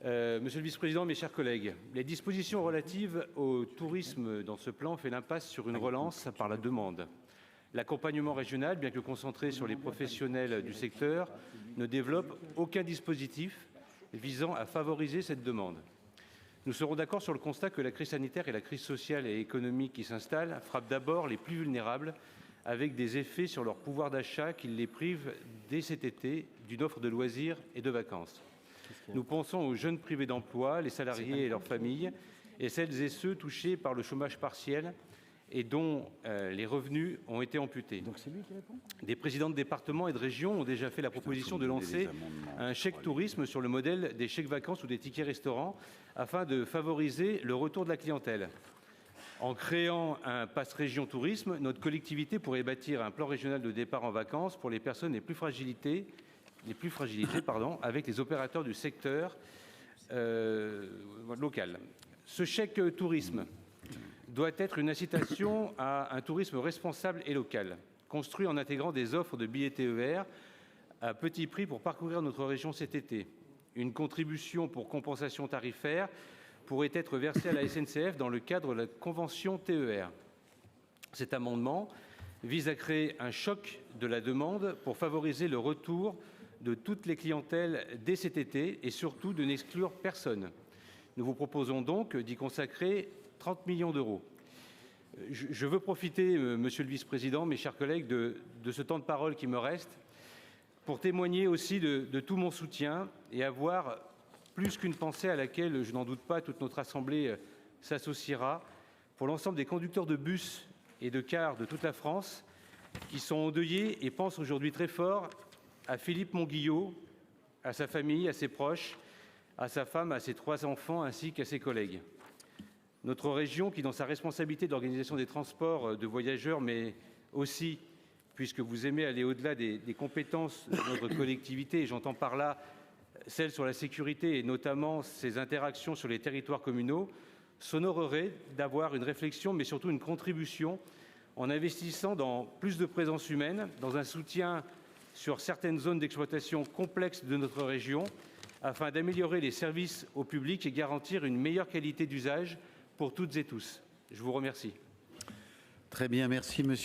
Monsieur le vice-président, mes chers collègues, les dispositions relatives au tourisme dans ce plan font l'impasse sur une relance par la demande. L'accompagnement régional, bien que concentré sur les professionnels du secteur, ne développe aucun dispositif visant à favoriser cette demande. Nous serons d'accord sur le constat que la crise sanitaire et la crise sociale et économique qui s'installe frappent d'abord les plus vulnérables, avec des effets sur leur pouvoir d'achat qui les privent, dès cet été, d'une offre de loisirs et de vacances. Nous pensons aux jeunes privés d'emploi, les salariés et leurs familles, et celles et ceux touchés par le chômage partiel et dont les revenus ont été amputés. Des présidents de départements et de régions ont déjà fait la proposition de lancer un chèque tourisme sur le modèle des chèques vacances ou des tickets restaurants afin de favoriser le retour de la clientèle. En créant un pass région tourisme, notre collectivité pourrait bâtir un plan régional de départ en vacances pour les personnes les plus fragilisées, avec les opérateurs du secteur local. Ce chèque tourisme doit être une incitation à un tourisme responsable et local, construit en intégrant des offres de billets TER à petit prix pour parcourir notre région cet été. Une contribution pour compensation tarifaire pourrait être versée à la SNCF dans le cadre de la convention TER. Cet amendement vise à créer un choc de la demande pour favoriser le retour de toutes les clientèles dès cet été et surtout de n'exclure personne. Nous vous proposons donc d'y consacrer 30 millions d'euros. Je veux profiter, monsieur le vice-président, mes chers collègues, de ce temps de parole qui me reste pour témoigner aussi de tout mon soutien et avoir plus qu'une pensée à laquelle, je n'en doute pas, toute notre Assemblée s'associera pour l'ensemble des conducteurs de bus et de cars de toute la France qui sont endeuillés et pensent aujourd'hui très fort à Philippe Monguillot, à sa famille, à ses proches, à sa femme, à ses 3 enfants, ainsi qu'à ses collègues. Notre région, qui dans sa responsabilité d'organisation des transports de voyageurs, mais aussi, puisque vous aimez aller au-delà des compétences de notre collectivité, et j'entends par là celles sur la sécurité et notamment ses interactions sur les territoires communaux, s'honorerait d'avoir une réflexion, mais surtout une contribution, en investissant dans plus de présence humaine, dans un soutien sur certaines zones d'exploitation complexes de notre région, afin d'améliorer les services au public et garantir une meilleure qualité d'usage pour toutes et tous. Je vous remercie. Très bien, merci monsieur.